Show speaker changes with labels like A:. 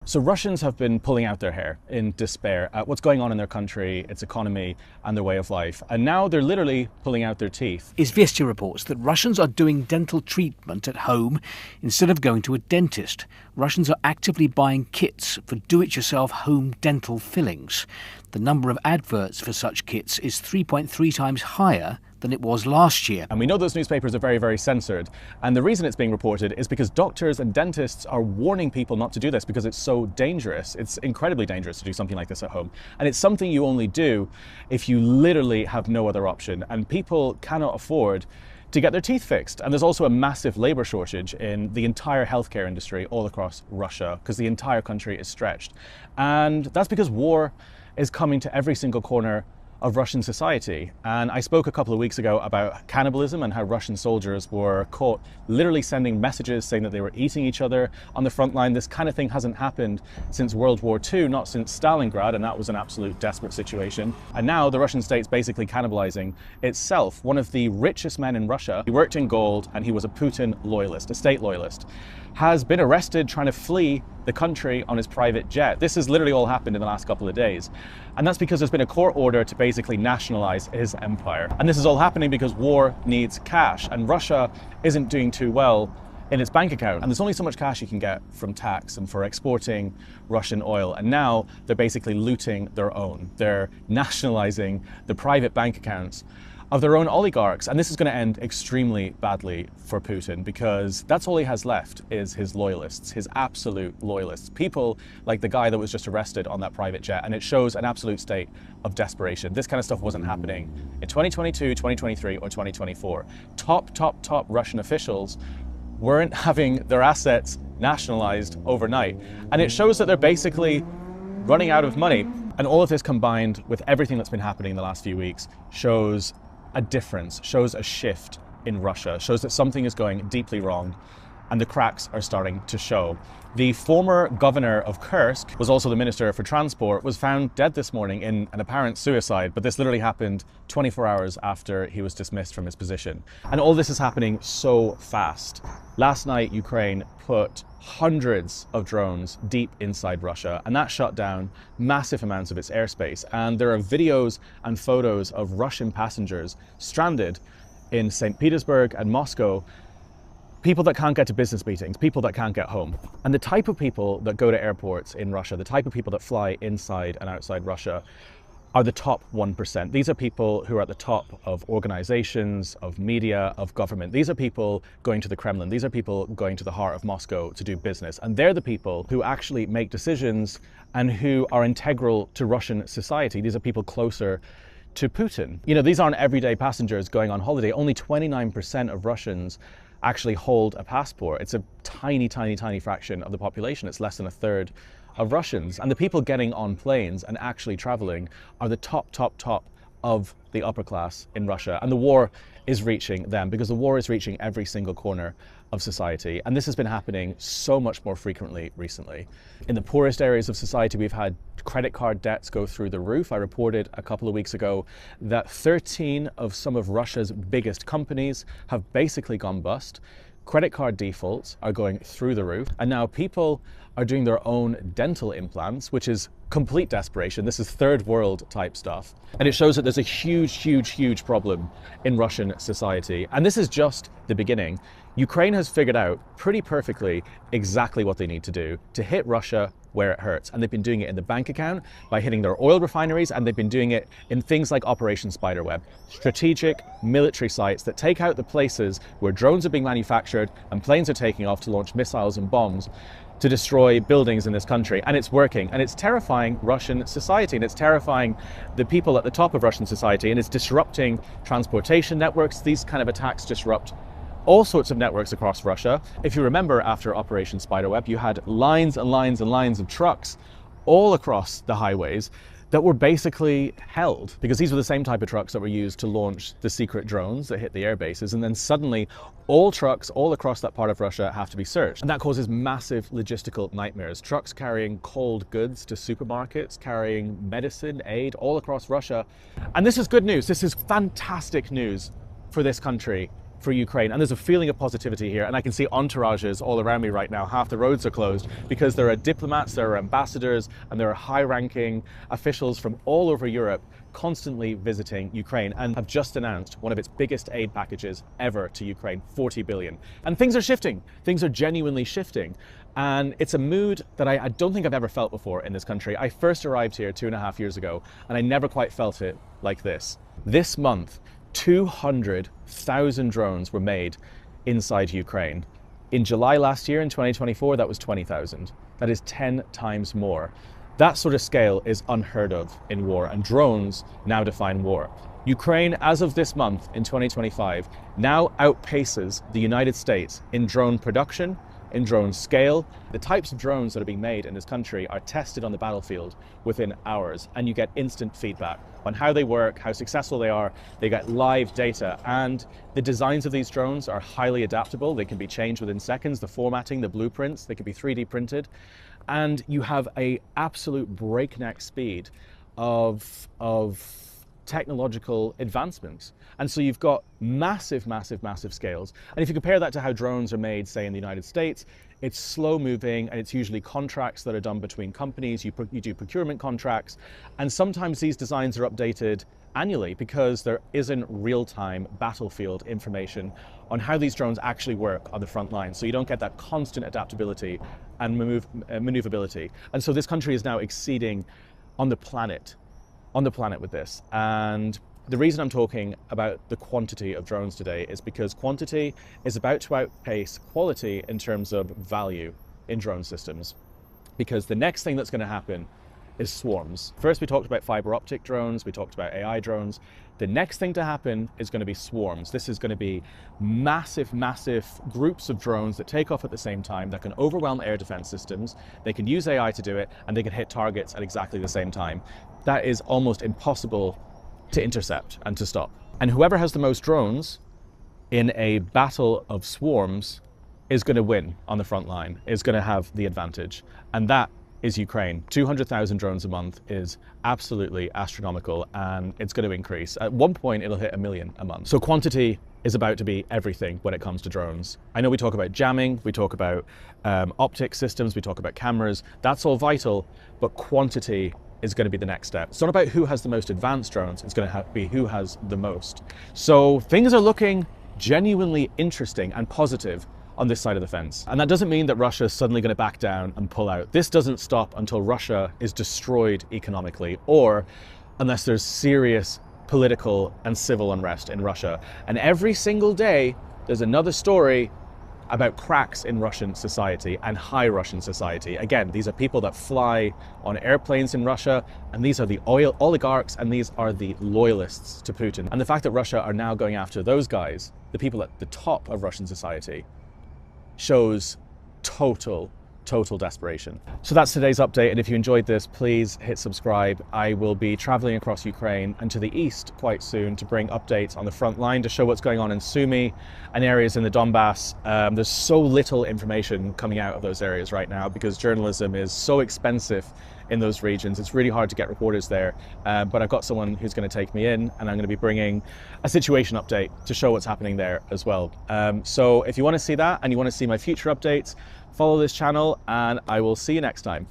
A: So Russians have been pulling out their hair in despair at what's going on in their country, its economy, and their way of life. And now they're literally pulling out their teeth.
B: Izvestia reports that Russians are doing dental treatment at home instead of going to a dentist. Russians are actively buying kits for do-it-yourself home dental fillings. The number of adverts for such kits is 3.3 times higher than it was last year.
A: And we know those newspapers are very, very censored. And the reason it's being reported is because doctors and dentists are warning people not to do this because it's so dangerous. It's incredibly dangerous to do something like this at home. And it's something you only do if you literally have no other option. And people cannot afford to get their teeth fixed. And there's also a massive labor shortage in the entire healthcare industry all across Russia because the entire country is stretched. And that's because war is coming to every single corner of Russian society. And I spoke a couple of weeks ago about cannibalism and how Russian soldiers were caught literally sending messages saying that they were eating each other on the front line. This kind of thing hasn't happened since World War II, not since Stalingrad, and that was an absolute desperate situation. And now the Russian state's basically cannibalizing itself. One of the richest men in Russia, he worked in gold and he was a Putin loyalist, a state loyalist, has been arrested trying to flee the country on his private jet. This has literally all happened in the last couple of days. And that's because there's been a court order to basically nationalize his empire. And this is all happening because war needs cash, and Russia isn't doing too well in its bank account. And there's only so much cash you can get from tax and for exporting Russian oil. And now they're basically looting their own. They're nationalizing the private bank accounts of their own oligarchs. And this is going to end extremely badly for Putin because that's all he has left is his loyalists, his absolute loyalists. People like the guy that was just arrested on that private jet. And it shows an absolute state of desperation. This kind of stuff wasn't happening in 2022, 2023, or 2024. Top Russian officials weren't having their assets nationalized overnight. And it shows that they're basically running out of money. And all of this combined with everything that's been happening in the last few weeks shows a difference, shows a shift in Russia, shows that something is going deeply wrong and the cracks are starting to show. The former governor of Kursk, was also the minister for transport, was found dead this morning in an apparent suicide, but this literally happened 24 hours after he was dismissed from his position. And all this is happening so fast. Last night, Ukraine put hundreds of drones deep inside Russia, and that shut down massive amounts of its airspace. And there are videos and photos of Russian passengers stranded in St. Petersburg and Moscow, people that can't get to business meetings, people that can't get home. And the type of people that go to airports in Russia, the type of people that fly inside and outside Russia are the top 1%. These are people who are at the top of organizations, of media, of government. These are people going to the Kremlin. These are people going to the heart of Moscow to do business. And they're the people who actually make decisions and who are integral to Russian society. These are people closer to Putin. You know, these aren't everyday passengers going on holiday. Only 29% of Russians actually hold a passport. It's a tiny fraction of the population. It's less than a third of Russians. And the people getting on planes and actually traveling are the top of the upper class in Russia. And the war is reaching them because the war is reaching every single corner of society. And this has been happening so much more frequently recently. In the poorest areas of society, we've had credit card debts go through the roof. I reported a couple of weeks ago that 13 of some of Russia's biggest companies have basically gone bust. Credit card defaults are going through the roof. And now people are doing their own dental implants, which is complete desperation. This is third world type stuff. And it shows that there's a huge problem in Russian society. And this is just the beginning. Ukraine has figured out pretty perfectly exactly what they need to do to hit Russia where it hurts. And they've been doing it in the bank account by hitting their oil refineries, and they've been doing it in things like Operation Spiderweb, strategic military sites that take out the places where drones are being manufactured and planes are taking off to launch missiles and bombs to destroy buildings in this country. And it's working, and it's terrifying Russian society, and it's terrifying the people at the top of Russian society, and it's disrupting transportation networks. These kind of attacks disrupt all sorts of networks across Russia. If you remember, after Operation Spiderweb, you had lines and lines and lines of trucks all across the highways that were basically held, because these were the same type of trucks that were used to launch the secret drones that hit the air bases. And then suddenly all trucks all across that part of Russia have to be searched. And that causes massive logistical nightmares. Trucks carrying cold goods to supermarkets, carrying medicine, aid all across Russia. And this is good news. This is fantastic news for this country for Ukraine. And there's a feeling of positivity here. And I can see entourages all around me right now. Half the roads are closed because there are diplomats, there are ambassadors, and there are high-ranking officials from all over Europe constantly visiting Ukraine and have just announced one of its biggest aid packages ever to Ukraine, 40 billion. And things are shifting. Things are genuinely shifting. And it's a mood that I don't think I've ever felt before in this country. I first arrived here 2.5 years ago, and I never quite felt it like this. This month, 200,000 drones were made inside Ukraine. In July last year, in 2024, that was 20,000. That is 10 times more. That sort of scale is unheard of in war, and drones now define war. Ukraine, as of this month in 2025, now outpaces the United States in drone production, in drone scale. The types of drones that are being made in this country are tested on the battlefield within hours, and you get instant feedback on how they work, how successful they are. They get live data, and the designs of these drones are highly adaptable. They can be changed within seconds, the formatting, the blueprints, they can be 3D printed. And you have an absolute breakneck speed of technological advancements. And so you've got massive, massive, massive scales. And if you compare that to how drones are made, say in the United States, it's slow moving, and it's usually contracts that are done between companies. You do procurement contracts, and sometimes these designs are updated annually because there isn't real-time battlefield information on how these drones actually work on the front line. So you don't get that constant adaptability and maneuverability. And so this country is now exceeding on the planet with this. And the reason I'm talking about the quantity of drones today is because quantity is about to outpace quality in terms of value in drone systems. Because the next thing that's going to happen is swarms. First, we talked about fiber optic drones, we talked about AI drones. The next thing to happen is going to be swarms. This is going to be massive, massive groups of drones that take off at the same time, that can overwhelm air defense systems. They can use AI to do it, and they can hit targets at exactly the same time. That is almost impossible to intercept and to stop. And whoever has the most drones in a battle of swarms is going to win on the front line, is going to have the advantage. And that is Ukraine. 200,000 drones a month is absolutely astronomical, and it's going to increase. At one point, it'll hit 1 million a month. So quantity is about to be everything when it comes to drones. I know we talk about jamming, we talk about optic systems, we talk about cameras. That's all vital, but quantity is going to be the next step. It's not about who has the most advanced drones, it's going to be who has the most. So things are looking genuinely interesting and positive on this side of the fence. And that doesn't mean that Russia is suddenly going to back down and pull out. This doesn't stop until Russia is destroyed economically, or unless there's serious political and civil unrest in Russia. And every single day, there's another story about cracks in Russian society and high Russian society. Again, these are people that fly on airplanes in Russia, and these are the oil oligarchs, and these are the loyalists to Putin. And the fact that Russia are now going after those guys, the people at the top of Russian society, shows total desperation. So that's today's update, and if you enjoyed this, please hit subscribe. I will be traveling across Ukraine and to the east quite soon to bring updates on the front line, to show what's going on in Sumy and areas in the Donbass. There's so little information coming out of those areas right now because journalism is so expensive in those regions. It's really hard to get reporters there, but I've got someone who's going to take me in, and I'm going to be bringing a situation update to show what's happening there as well. So if you want to see that and you want to see my future updates, follow this channel, and I will see you next time.